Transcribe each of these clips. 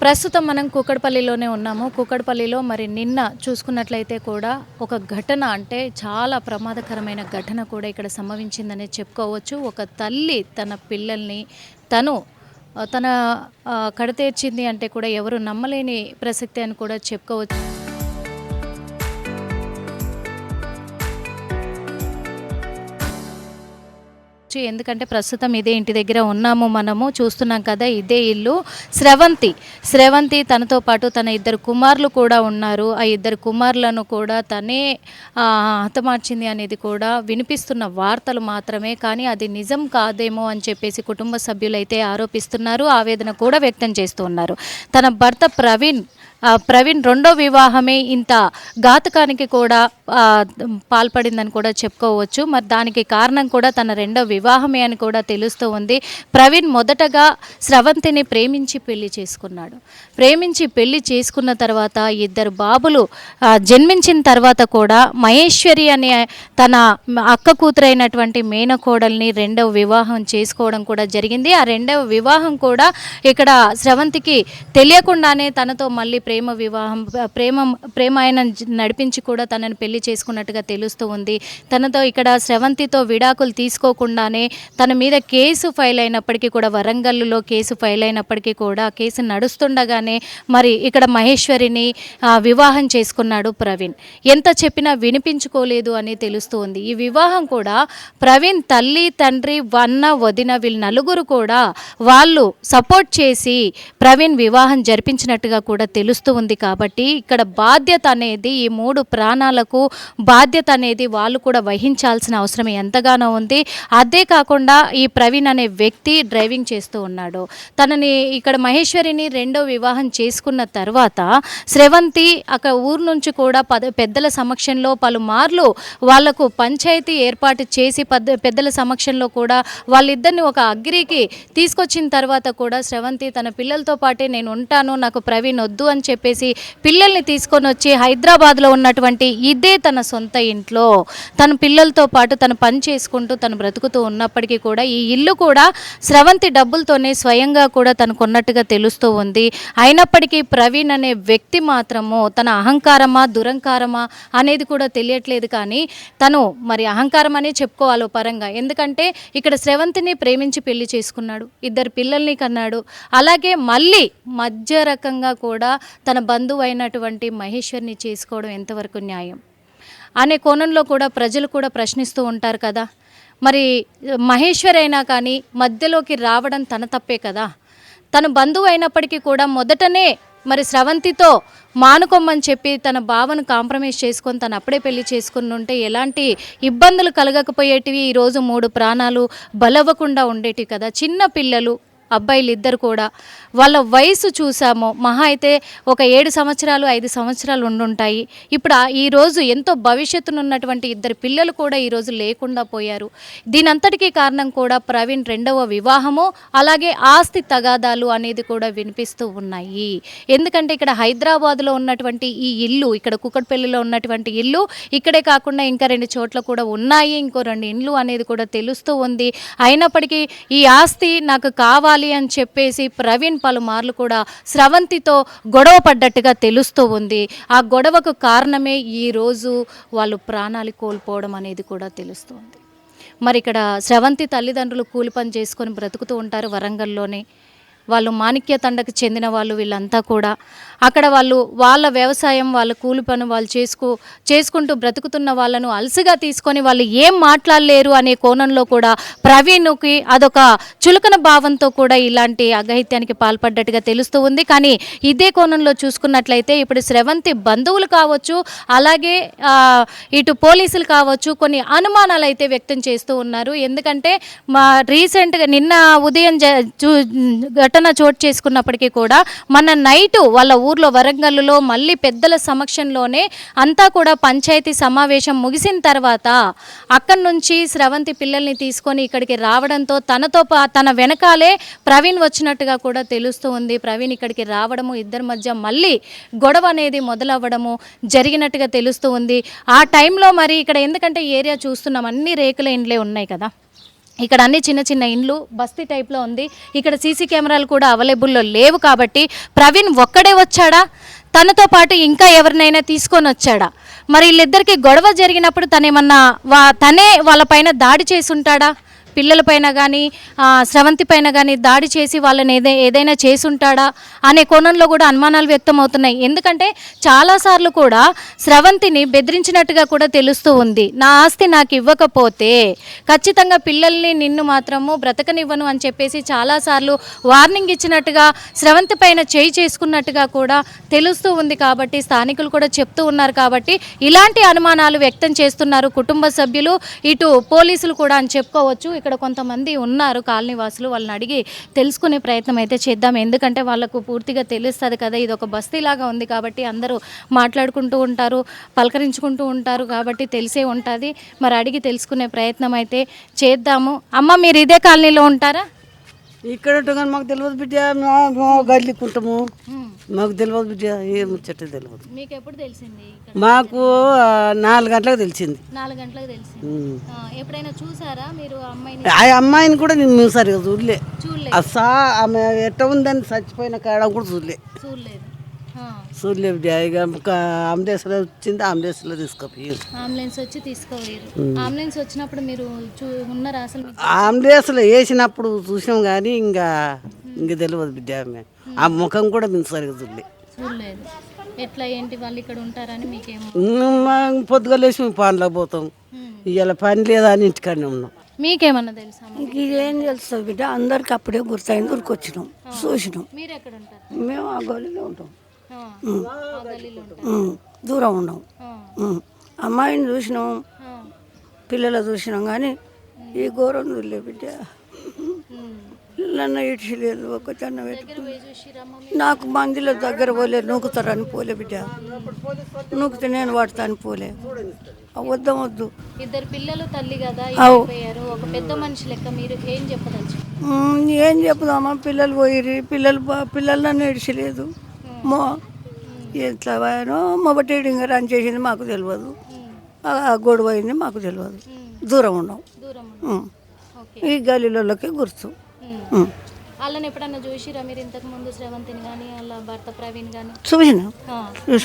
ప్రస్తుతం మనం కూకట్పల్లిలోనే ఉన్నాము. కూకట్పల్లిలో మరి నిన్న చూసుకున్నట్లయితే కూడా ఒక ఘటన అంటే చాలా ప్రమాదకరమైన ఘటన కూడా ఇక్కడ సంభవించిందనే చెప్పుకోవచ్చు. ఒక తల్లి తన పిల్లల్ని తను తన కడతేర్చింది అంటే కూడా ఎవరు నమ్మలేని ప్రసక్తి అని కూడా చెప్పుకోవచ్చు. ఎందుకంటే ప్రస్తుతం ఇదే ఇంటి దగ్గర ఉన్నాము, మనము చూస్తున్నాం కదా, ఇదే ఇల్లు. స్రవంతి తనతో పాటు తన ఇద్దరు కుమారులు కూడా ఉన్నారు. ఆ ఇద్దరు కుమారులను కూడా తనే హతమార్చింది అనేది కూడా వినిపిస్తున్న వార్తలు మాత్రమే, కానీ అది నిజం కాదేమో అని చెప్పేసి కుటుంబ సభ్యులైతే ఆరోపిస్తున్నారు, ఆవేదన కూడా వ్యక్తం చేస్తూ ఉన్నారు. తన భర్త ప్రవీణ్ రెండో వివాహమే ఇంత ఘాతకానికి కూడా పాల్పడిందని కూడా చెప్పుకోవచ్చు. మరి దానికి కారణం కూడా తన రెండో వివాహమే అని కూడా తెలుస్తూ ఉంది. ప్రవీణ్ మొదటగా స్రవంతిని ప్రేమించి పెళ్లి చేసుకున్న తర్వాత ఇద్దరు బాబులు జన్మించిన తర్వాత కూడా మహేశ్వరి అనే తన అక్క కూతురైనటువంటి మేనకోడల్ని రెండవ వివాహం చేసుకోవడం కూడా జరిగింది. ఆ రెండవ వివాహం కూడా ఇక్కడ స్రవంతికి తెలియకుండానే తనతో మళ్ళీ ప్రేమ ఆయన నడిపించి కూడా తనని పెళ్లి చేసుకున్నట్టుగా తెలుస్తూ ఉంది. తనతో ఇక్కడ స్రవంతితో విడాకులు తీసుకోకుండానే తన మీద కేసు ఫైల్ అయినప్పటికీ కూడా, వరంగల్లో కేసు ఫైల్ అయినప్పటికీ కూడా కేసు నడుస్తుండగానే మరి ఇక్కడ మహేశ్వరిని వివాహం చేసుకున్నాడు ప్రవీణ్. ఎంత చెప్పినా వినిపించుకోలేదు అని తెలుస్తూ ఉంది. ఈ వివాహం కూడా ప్రవీణ్ తల్లి, తండ్రి, వదిన వీళ్ళు నలుగురు కూడా వాళ్ళు సపోర్ట్ చేసి ప్రవీణ్ వివాహం జరిపించినట్టుగా కూడా తెలుస్తూ ఉంది. కాబట్టి ఇక్కడ బాధ్యత అనేది, ఈ 3 ప్రాణాలకు బాధ్యత అనేది వాళ్ళు కూడా వహించాల్సిన అవసరం ఎంతగానో ఉంది. అదే కాకుండా ఈ ప్రవీణ్ అనే వ్యక్తి డ్రైవింగ్ చేస్తూ ఉన్నాడు. తనని ఇక్కడ మహేశ్వరిని రెండో వివాహం చేసుకున్న తర్వాత స్రవంతి అక్కడ ఊరు నుంచి కూడా పెద్దల సమక్షంలో పలుమార్లు వాళ్లకు పంచాయతీ ఏర్పాటు చేసి పెద్దల సమక్షంలో కూడా వాళ్ళిద్దరిని ఒక అగ్రికి తీసుకొచ్చిన తర్వాత కూడా స్రవంతి తన పిల్లలతో పాటే నేను ఉంటాను, నాకు ప్రవీణ్ వద్దు అని చెప్పేసి పిల్లల్ని తీసుకొని వచ్చి హైదరాబాద్లో ఉన్నటువంటి ఇదే తన సొంత ఇంట్లో తన పిల్లలతో పాటు తను పని చేసుకుంటూ తను బ్రతుకుతూ ఉన్నప్పటికీ కూడా ఈ ఇల్లు కూడా స్రవంతి డబ్బులతోనే స్వయంగా కూడా తను కొన్నట్టుగా తెలుస్తూ ఉంది. అయినప్పటికీ ప్రవీణ్ అనే వ్యక్తి మాత్రము తన అహంకారమా దురంకారమా అనేది కూడా తెలియట్లేదు. కానీ తను మరి అహంకారం అనే చెప్పుకోవాలి పరంగా, ఎందుకంటే ఇక్కడ స్రవంతిని ప్రేమించి పెళ్లి చేసుకున్నాడు, ఇద్దరు పిల్లల్ని కన్నాడు. అలాగే మళ్ళీ మధ్య రకంగా కూడా తన బంధువు అయినటువంటి మహేశ్వరిని చేసుకోవడం ఎంతవరకు న్యాయం అనే కోణంలో కూడా ప్రజలు కూడా ప్రశ్నిస్తూ ఉంటారు కదా. మరి మహేశ్వరి అయినా కానీ మధ్యలోకి రావడం తన తప్పే కదా. తన బంధువు అయినప్పటికీ కూడా మొదటనే మరి స్రవంతితో మానుకోమని చెప్పి తన భావను కాంప్రమైజ్ చేసుకొని తను అప్పుడే పెళ్లి చేసుకుని ఉంటే ఎలాంటి ఇబ్బందులు కలగకపోయేటివి, ఈరోజు 3 ప్రాణాలు బలవ్వకుండా ఉండేటివి కదా. చిన్న పిల్లలు, అబ్బాయిలు ఇద్దరు కూడా, వాళ్ళ వయసు చూసాము మహా అయితే ఒక 7 సంవత్సరాలు 5 సంవత్సరాలు ఉండుంటాయి. ఇప్పుడు ఈరోజు ఎంతో భవిష్యత్తునున్నటువంటి ఇద్దరు పిల్లలు కూడా ఈరోజు లేకుండా పోయారు. దీనంతటికీ కారణం కూడా ప్రవీణ్ రెండవ వివాహము, అలాగే ఆస్తి తగాదాలు అనేది కూడా వినిపిస్తూ ఉన్నాయి. ఎందుకంటే ఇక్కడ హైదరాబాద్లో ఉన్నటువంటి ఈ ఇల్లు, ఇక్కడ కూకట్పల్లిలో ఉన్నటువంటి ఇల్లు ఇక్కడే కాకుండా ఇంకా 2 చోట్ల కూడా ఉన్నాయి, ఇంకో 2 ఇండ్లు అనేది కూడా తెలుస్తూ ఉంది. అయినప్పటికీ ఈ ఆస్తి నాకు కావాలి అని చెప్పేసి ప్రవీణ్ పలుమార్లు కూడా స్రవంతితో గొడవ పడ్డట్టుగా తెలుస్తూ ఉంది. ఆ గొడవకు కారణమే ఈరోజు వాళ్ళు ప్రాణాలు కోల్పోవడం అనేది కూడా తెలుస్తుంది. మరి ఇక్కడ స్రవంతి తల్లిదండ్రులు కూలి పని చేసుకొని బ్రతుకుతూ ఉంటారు వరంగల్లోనే. వాళ్ళు మాణిక్య తండకు చెందిన వాళ్ళు, వీళ్ళంతా కూడా అక్కడ వాళ్ళ వ్యవసాయం, వాళ్ళ కూలి పని వాళ్ళు చేసుకుంటూ బ్రతుకుతున్న వాళ్ళను అలసిగా తీసుకొని వాళ్ళు ఏం మాట్లాడలేరు అనే కోణంలో కూడా ప్రవీణ్కి అదొక చులకన భావంతో కూడా ఇలాంటి అఘాయిత్యానికి పాల్పడ్డట్టుగా తెలుస్తూ ఉంది. కానీ ఇదే కోణంలో చూసుకున్నట్లయితే ఇప్పుడు స్రవంతి బంధువులు కావచ్చు, అలాగే ఇటు పోలీసులు కావచ్చు, కొన్ని అనుమానాలు అయితే వ్యక్తం చేస్తూ ఉన్నారు. ఎందుకంటే రీసెంట్గా నిన్న ఉదయం ఘటన చోటు చేసుకున్నప్పటికీ కూడా మన నైటు వాళ్ళ ఊర్లో వరంగల్లో మళ్ళీ పెద్దల సమక్షంలోనే అంతా కూడా పంచాయతీ సమావేశం ముగిసిన తర్వాత అక్కడి నుంచి స్రవంతి పిల్లల్ని తీసుకొని ఇక్కడికి రావడంతో తన వెనకాలే ప్రవీణ్ వచ్చినట్టుగా కూడా తెలుస్తూ ఉంది. ప్రవీణ్ ఇక్కడికి రావడము, ఇద్దరి మధ్య మళ్ళీ గొడవ అనేది మొదలవ్వడము జరిగినట్టుగా తెలుస్తూ ఉంది. ఆ టైంలో మరి ఇక్కడ ఎందుకంటే ఏరియా చూస్తున్నాం అన్ని రేకుల ఇండ్లే ఉన్నాయి కదా, ఇక్కడ అన్ని చిన్న చిన్న ఇండ్లు బస్తీ టైప్లో ఉంది. ఇక్కడ సీసీ కెమెరాలు కూడా అవైలబుల్లో లేవు కాబట్టి ప్రవీణ్ ఒక్కడే వచ్చాడా, తనతో పాటు ఇంకా ఎవరినైనా తీసుకొని వచ్చాడా? మరి వీళ్ళిద్దరికి గొడవ జరిగినప్పుడు తనేమన్నా తనే వాళ్ళపైన దాడి చేసి ఉంటాడా? పిల్లలపైన కానీ స్రవంతి పైన కానీ దాడి చేసి వాళ్ళని ఏదైనా చేసుంటాడా అనే కోణంలో కూడా అనుమానాలు వ్యక్తం అవుతున్నాయి. ఎందుకంటే చాలాసార్లు కూడా స్రవంతిని బెదిరించినట్టుగా కూడా తెలుస్తూ ఉంది. నా ఆస్తి నాకు ఇవ్వకపోతే ఖచ్చితంగా పిల్లల్ని నిన్ను మాత్రము బ్రతకనివ్వను అని చెప్పేసి చాలాసార్లు వార్నింగ్ ఇచ్చినట్టుగా స్రవంతి పైన చేయి చేసుకున్నట్టుగా కూడా తెలుస్తూ ఉంది. కాబట్టి స్థానికులు కూడా చెప్తూ ఉన్నారు. కాబట్టి ఇలాంటి అనుమానాలు వ్యక్తం చేస్తున్నారు కుటుంబ సభ్యులు, ఇటు పోలీసులు కూడా అని చెప్పుకోవచ్చు. ఇక్కడ కొంతమంది ఉన్నారు కాలనీ వాసులు, వాళ్ళని అడిగి తెలుసుకునే ప్రయత్నం అయితే చేద్దాం. ఎందుకంటే వాళ్ళకు పూర్తిగా తెలుస్తుంది కదా, ఇది ఒక బస్తీలాగా ఉంది కాబట్టి అందరూ మాట్లాడుకుంటూ ఉంటారు, పలకరించుకుంటూ ఉంటారు కాబట్టి తెలిసే ఉంటుంది. మరి అడిగి తెలుసుకునే ప్రయత్నం అయితే చేద్దాము. అమ్మ, మీరు ఇదే కాలనీలో ఉంటారా? ఇక్కడ ఉంటాం కానీ మాకు తెలియదు బిడ్డ, మేము గల్లికుంటాము, మాకు తెలియదు బిడ్డ, ఏం ముచ్చట తెలియదు. మీకు ఎప్పుడు తెలిసింది? మాకు 4 గంటలకు తెలిసింది. 4 గంటలకు తెలిసింది. ఎప్పుడైనా చూసారా మీరు అమ్మాయిని? ఆ అమ్మాయిని కూడా మేము సరిగా చూడలే. ఆమె ఎట్ట ఉందని చచ్చిపోయిన కాడ కూడా చూడలే. చూడలే బిడ్డ. ఇక అంబులెన్స్లో వచ్చింది, అంబులెన్స్లో తీసుకుపోయి అంబులెన్స్ వచ్చి తీసుకోపోయారు. అంబులెన్స్ వచ్చినప్పుడు మీరు ఉన్నారా అసలు? అంబులెన్స్లో వేసినప్పుడు చూసాం కానీ ఇంకా తెలియదు బిడ్డ. ఆ ముఖం కూడా మేము సరిగా చూడలేదు. ఎట్లా ఏంటి వాళ్ళు ఇక్కడ ఉంటారని మీకేమో? పొద్దుగా లేచి మేము పనిలోకి పోతాం, ఇవాళ పని లేదా అని ఇంటికాడనే ఉన్నాం. మీకేమన్నా తెలుసా? ఇదేం తెలుస్తుంది బిడ్డ, అందరికి అప్పుడే గుర్తయింది, ఊరికొచ్చినాం, చూసినాం. మీరు ఎక్కడ ఉంటారు? మేము ఆ గల్లీలో ఉంటాం, దూరం ఉన్నాం. అమ్మాయిని చూసినాం, పిల్లలు చూసినాం కానీ ఈ ఘోరం చూడలే బిడ్డ. పిల్లన్న ఇడ్చలేదు, ఒక చిన్న పెట్టుకుని నాకు మందిలో దగ్గర పోలే, నూకుతారని పోలే బిడ్డ. నూకితే నేను వాడతాను పోలే. వద్దు. ఇద్దరు పిల్లలు తల్లి కదా, ఒక పెద్ద మనిషి లెక్క మీరు ఏం చెప్పదచ్చు? ఏం చెప్పుదామా, పిల్లలు పోయిర్రి, పిల్లలు నన్ను ఇడ్చలేదు. ఎట్లా పోయానో మొబటేడింగ్ రన్ చేసింది మాకు తెలియదు, గొడవ అయింది మాకు తెలియదు. దూరం ఉన్నాం, ఈ గల్లీలకి గుర్తు. వాళ్ళని ఎప్పుడన్నా చూసిరా మీరు ఇంతకు ముందు? స్రవంతిని కానీ వాళ్ళ భర్త ప్రవీణ్ కానీ చూసినా?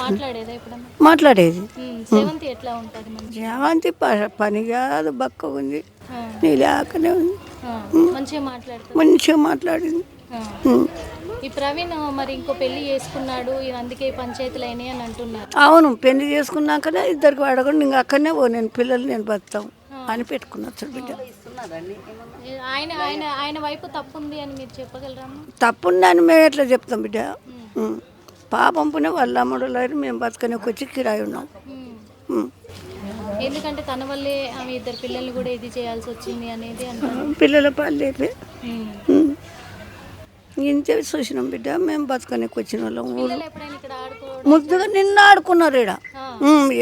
మాట్లాడేదా ఎప్పుడన్నా? మాట్లాడేది. స్రవంతి ఎట్లా ఉంటుంది? స్రవంతి పని కాదు, బక్క ఉంది, నీ లేకనే ఉంది, మంచిగా మాట్లాడింది. ఈ ప్రవీణ్ మరి ఇంకో పెళ్లి చేసుకున్నాడు, అందుకే పంచాయతీలు అయినాయి అని అంటున్నారు. అవును, పెళ్లి చేసుకున్నాకనే ఇద్దరికి అడగండి, ఇంకా అక్కడనే నేను పిల్లలు నేను బతాం అని పెట్టుకున్నాడు బిడ్డ. ఆయన వైపు తప్పుంది అని మీరు చెప్పగలరా? తప్పుందని మేము ఎట్లా చెప్తాం బిడ్డ? పాపం పునే వాళ్ళ అమ్మడు మేము బతకనికి వచ్చి కిరాయి ఉన్నాం. ఎందుకంటే తన వల్లే ఆమె ఇద్దరు పిల్లల్ని కూడా ఇది చేయాల్సి వచ్చింది అనేది అంటారు. పిల్లల పల్లె ఇంతే చూసినాం బిడ్డ, మేము బతకనికి వచ్చిన వాళ్ళం. ముద్దుగా నిన్న ఆడుకున్నారు ఈడ,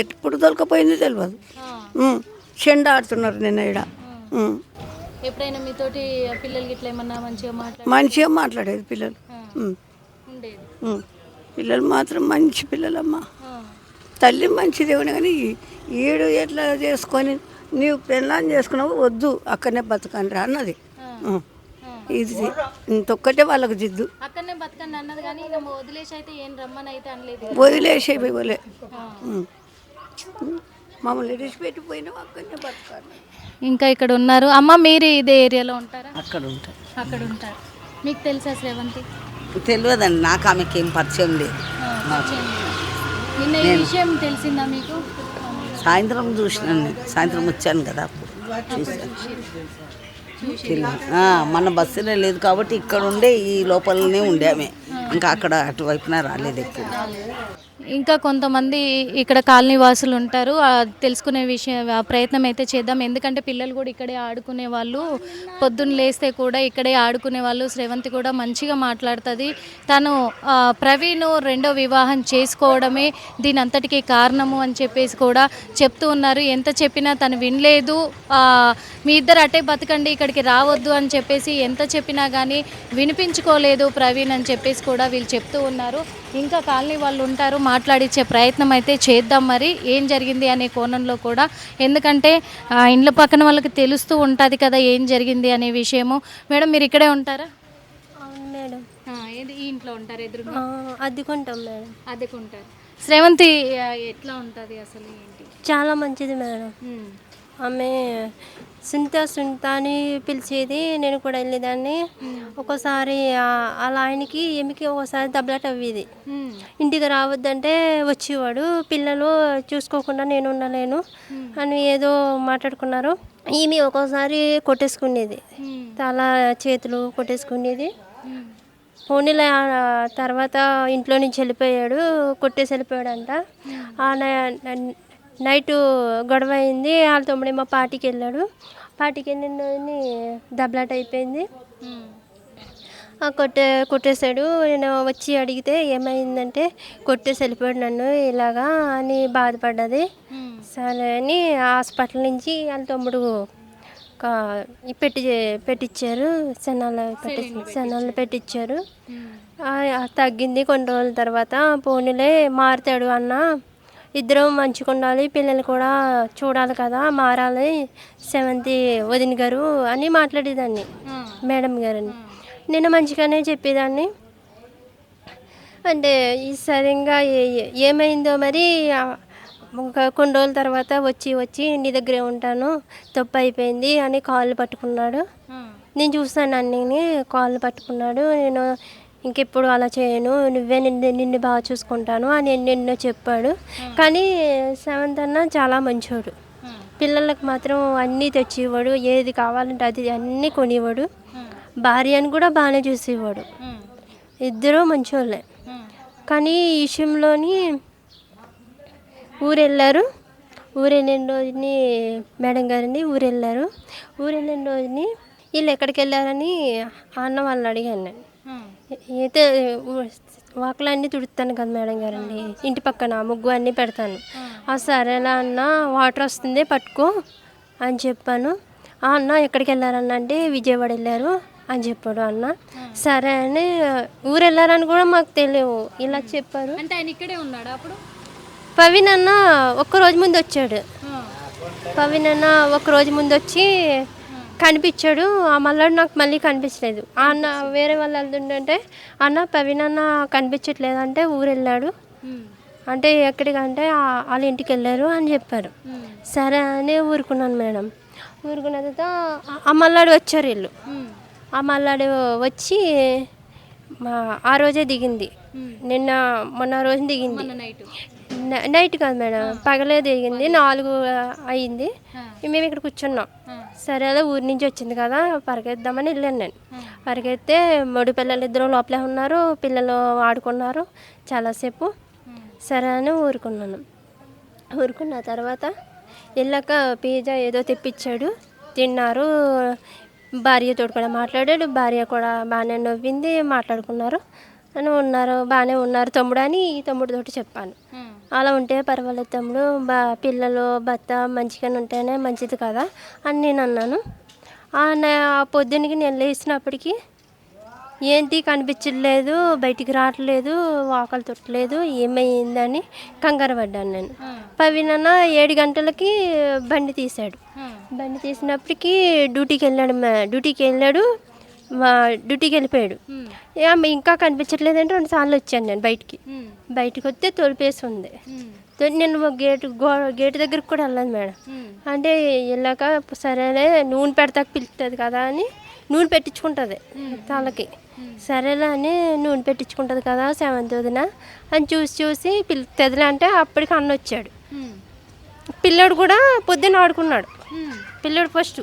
ఎప్పుడు దొరకపోయింది తెలియదు. చెండ ఆడుతున్నారు నిన్న ఈడ. ఎప్పుడైనా మీతోటి పిల్లలకి ఇట్లా ఏమన్నా మంచిగా మాట్లాడేది పిల్లలు. పిల్లలు మాత్రం మంచి పిల్లలమ్మా, తల్లి మంచిదేవుని. కానీ ఈడు ఎట్లా చేసుకొని నీవు పెళ్ళాన్ని చేసుకున్నావు, వద్దు అక్కడనే బతకండి రా అన్నది. ఇది ఇంకొక్కటే వాళ్ళకు జిద్దు. వదిలేసే పోలే, మమ్మల్ని విడిచిపెట్టిపోయినా అక్కడనే బతకాలి. ఇంకా ఇక్కడ ఉన్నారు. అమ్మ, మీరు ఇదే ఏరియాలో ఉంటారా? అక్కడ ఉంటారు. మీకు తెలుసా స్రవంతి? తెలియదండి, నాకు ఆమెకి ఏం పరిచయం లేదు. నిన్న ఈ విషయం తెలిసిందా మీకు? సాయంత్రం చూసినాను, సాయంత్రం వచ్చాను కదా, అప్పుడు చూసాను. మన బస్సులో లేదు కాబట్టి ఇక్కడ ఉండే ఈ లోపలనే ఉండే ఆమె, ఇంకా అక్కడ అటువైపున రాలేదు ఎక్కువ. ఇంకా కొంతమంది ఇక్కడ కాలనీ వాసులు ఉంటారు, తెలుసుకునే ప్రయత్నం అయితే చేద్దాం. ఎందుకంటే పిల్లలు కూడా ఇక్కడే ఆడుకునే వాళ్ళు, పొద్దున్న లేస్తే కూడా ఇక్కడే ఆడుకునే వాళ్ళు. స్రవంతి కూడా మంచిగా మాట్లాడుతుంది. తను ప్రవీణ్ రెండో వివాహం చేసుకోవడమే దీని అంతటికీ కారణము అని చెప్పేసి కూడా చెప్తూ ఉన్నారు. ఎంత చెప్పినా తను వినలేదు. మీ ఇద్దరు అటే బతకండి, ఇక్కడికి రావద్దు అని చెప్పేసి ఎంత చెప్పినా కానీ వినిపించుకోలేదు ప్రవీణ్ అని చెప్పేసి కూడా వీళ్ళు చెప్తూ ఉన్నారు. ఇంకా కాలనీ వాళ్ళు ఉంటారు, మాట్లాడించే ప్రయత్నం అయితే చేద్దాం. మరి ఏం జరిగింది అనే కోణంలో కూడా, ఎందుకంటే ఇండ్ల పక్కన వాళ్ళకి తెలుస్తూ ఉంటుంది కదా ఏం జరిగింది అనే విషయము. మేడం మీరు ఇక్కడే ఉంటారా? అవును మేడం. ఏది ఈ ఇంట్లో ఉంటారు ఎదురు? అద్దెకుంటాం మేడం. అద్దెకుంటారు. శ్రవంతి ఎట్లా ఉంటుంది అసలు ఏంటి? చాలా మంచిది మేడం. ఆమె సుంత అని పిలిచేది, నేను కూడా వెళ్ళేదాన్ని. ఒక్కోసారి అలా ఆయనకి ఏమికి ఒకసారి దెబ్బలాట అవ్వేది. ఇంటికి రావద్దంటే వచ్చేవాడు. పిల్లలు చూసుకోకుండా నేను ఉండలేను అని ఏదో మాట్లాడుకున్నారు. ఈమె ఒక్కోసారి కొట్టేసుకునేది, తల చేతులు కొట్టేసుకునేది. పోనీలే తర్వాత ఇంట్లో నుంచి వెళ్ళిపోయాడు, కొట్టేసి వెళ్ళిపోయాడంట. నైటు గొడవ అయింది. వాళ్ళ తమ్ముడేమో పార్టీకి వెళ్ళాడు. పార్టీకి వెళ్ళిన దెబ్బలాట అయిపోయింది. కొట్టేశాడు. నేను వచ్చి అడిగితే ఏమైందంటే కొట్టేసి వెళ్ళిపోయాడు నన్ను ఇలాగా అని బాధపడ్డది. సరే అని హాస్పిటల్ నుంచి వాళ్ళ తమ్ముడు పెట్టించారు, సెనాలు పెట్టించారు. తగ్గింది. కొన్ని రోజుల తర్వాత పోనీలే మారుతాడు అన్న, ఇద్దరం మంచిగా ఉండాలి, పిల్లలు కూడా చూడాలి కదా, మారాలి సెవంతి వదిన గారు అని మాట్లాడేదాన్ని మేడం గారని. నేను మంచిగానే చెప్పేదాన్ని. అంటే ఈ సరిగ్గా ఏమైందో మరి కొన్ని రోజుల తర్వాత వచ్చి నీ దగ్గరే ఉంటాను, తప్పు అయిపోయింది అని కాళ్ళు పట్టుకున్నాడు. నేను చూస్తాను అన్నీ, కాళ్ళు పట్టుకున్నాడు. నేను ఇంకెప్పుడు అలా చేయను, నువ్వే నిన్ను బాగా చూసుకుంటాను అని నిన్ను చెప్పాడు. కానీ సెవెంత్ అన్న చాలా మంచోడు. పిల్లలకు మాత్రం అన్నీ తెచ్చివ్వడు, ఏది కావాలంటే అది అన్నీ కొనివ్వడు. భార్యను కూడా బాగానే చూసేవాడు. ఇద్దరూ మంచోళ్ళే. కానీ ఈ విషయంలోని ఊరు వెళ్ళిన రోజుని మేడం గారిని ఊరు వెళ్ళిన రోజుని వీళ్ళు ఎక్కడికి వెళ్ళారని అన్న వాళ్ళని అడిగాను నేను. అయితే వాకులన్నీ తుడుతాను కదా మేడం గారండి, ఇంటి పక్కన ముగ్గు అన్నీ పెడతాను. సరేలా అన్న, వాటర్ వస్తుంది పట్టుకో అని చెప్పాను. అన్న ఎక్కడికి వెళ్ళారన్న అంటే విజయవాడ వెళ్ళారు అని చెప్పాడు అన్న. సరే అని ఊరు వెళ్ళారని కూడా మాకు తెలియవు, ఇలా చెప్పారు. అంటే ఆయన ఇక్కడే ఉన్నాడు అప్పుడు? పవన్ అన్న ఒక్కరోజు ముందు వచ్చాడు. పవన్ అన్న ఒక్కరోజు ముందు వచ్చి కనిపించాడు. ఆ మళ్ళీ నాకు మళ్ళీ కనిపించలేదు. అన్న వేరే వాళ్ళు వెళ్తుంటే అన్న పవన్ అన్న కనిపించట్లేదు అంటే ఊరు వెళ్ళాడు అంటే ఎక్కడికంటే వాళ్ళ ఇంటికి వెళ్ళారు అని చెప్పారు. సరే అని ఊరుకున్నాను మేడం. ఊరుకున్న తర్వాత ఆ మల్లాడు వచ్చారు వీళ్ళు. ఆ మల్లాడు వచ్చి ఆ రోజే దిగింది, మొన్న రోజు దిగింది. నైట్ కాదు మేడం, పగలే దిగింది. 4 అయింది. మేము ఇక్కడ కూర్చున్నాం. సరే అలా ఊరి నుంచి వచ్చింది కదా పరిగెద్దామని వెళ్ళాను నేను. పరిగెత్తే మూడు పిల్లలు ఇద్దరు లోపలే ఉన్నారు, పిల్లలు ఆడుకున్నారు చాలాసేపు. సరే అని ఊరుకున్నాను. ఊరుకున్న తర్వాత వెళ్ళాక పిజ్జా ఏదో తెప్పించాడు, తిన్నారు. భార్యతో కూడా మాట్లాడాడు, భార్య కూడా బాగానే నవ్వింది, మాట్లాడుకున్నారు అని ఉన్నారు, బాగానే ఉన్నారు తమ్ముడు అని ఈ తమ్ముడితోటి చెప్పాను. అలా ఉంటే పర్వాలేదు తమ్ముడు, పిల్లలు భర్త మంచిగానే ఉంటేనే మంచిది కదా అని నేను అన్నాను. పొద్దున్నకి నేను లేచినప్పటికీ ఏంటి కనిపించట్లేదు, బయటికి రావట్లేదు, వాకలు తొట్టలేదు, ఏమైందని కంగారు పడ్డాను నేను. పవినన్న 7 గంటలకి బండి తీశాడు. బండి తీసినప్పటికీ డ్యూటీకి వెళ్ళాడు, డ్యూటీకి వెళ్ళిపోయాడు. ఇంకా కనిపించట్లేదంటే 2 సార్లు వచ్చాను నేను బయటికి వస్తే తొలిపేసి ఉంది. నేను గేటు దగ్గరికి కూడా వెళ్ళాను మేడం. అంటే వెళ్ళాక సరేలే నూనె పెడతాక పిలుస్తుంది కదా అని నూనె పెట్టించుకుంటుంది తలకి. సరేలే అని నూనె పెట్టించుకుంటుంది కదా సెవెంత్ వదిన అని చూసి పిలుస్తుందిలే అంటే అప్పటికి అన్న వచ్చాడు. పిల్లోడు కూడా పొద్దున్న ఆడుకున్నాడు. పిల్లోడు ఫస్ట్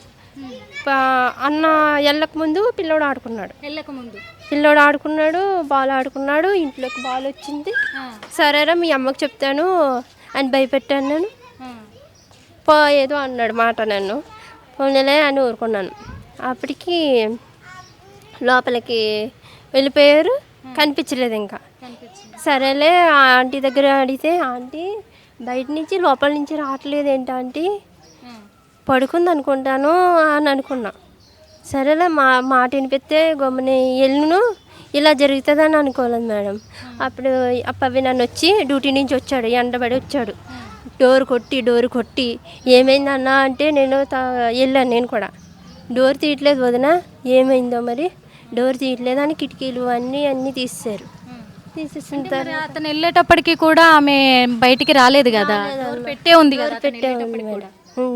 అన్న వెళ్ళక ముందు పిల్లోడు ఆడుకున్నాడు, బాల్ ఆడుకున్నాడు. ఇంట్లోకి బాల్ వచ్చింది. సరేరా మీ అమ్మకి చెప్తాను అని భయపెట్టాను నేను. ఏదో అన్నాడు మాట, నన్ను పోనీలే అని ఊరుకున్నాను. అప్పటికి లోపలికి వెళ్ళిపోయారు, కనిపించలేదు ఇంకా. సరేలే ఆంటీ దగ్గర అడిగితే ఆంటీ బయట నుంచి లోపల నుంచి రావట్లేదు ఏంటి, పడుకుంది అనుకుంటాను అని అనుకున్నా. సరేలే మాట వినిపిస్తే గమ్ముని ఇలా జరుగుతుందని అనుకోలేదు మేడం. అప్పుడు ఆ పవి నన్ను వచ్చి డ్యూటీ నుంచి వచ్చాడు, ఎండబడి వచ్చాడు, డోర్ కొట్టి ఏమైందన్నా అంటే నేను వెళ్ళాను. నేను కూడా డోర్ తీయట్లేదు వదిన, ఏమైందో మరి డోర్ తీయట్లేదు అని కిటికీలు అన్నీ తీసేశారు. తీసేసిన మరి అతను వెళ్ళేటప్పటికి కూడా ఆమె బయటికి రాలేదు కదా, డోర్ పెట్టే ఉంది కదా, పెట్టే ఉంది మేడం.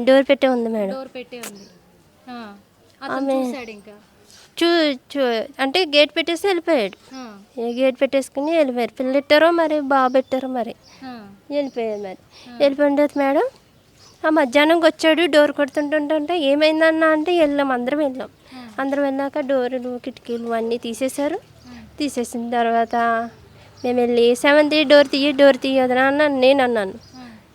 డోర్ పెట్టే ఉంది మేడం. డోర్ పెట్టే ఉంది. అతను చూశాడు ఇంకా. చూ అంటే గేట్ పెట్టేసి వెళ్ళిపోయాడు. గేట్ పెట్టేసుకుని వెళ్ళిపోయారు. పిల్లలు పెట్టారో మరి బాబు పెట్టారో మరి వెళ్ళిపోయారు. మరి వెళ్ళిపోయిన మేడం ఆ మధ్యాహ్నంకి వచ్చాడు, డోర్ కొడుతుంటుంటే ఏమైందన్నా అంటే అందరం వెళ్ళాక డోర్లు కిటికీలు అన్నీ తీసేశారు. తీసేసిన తర్వాత మేము వెళ్ళి 7th డోర్ తీయొద్దునా అన్నాను. నేను అన్నాను,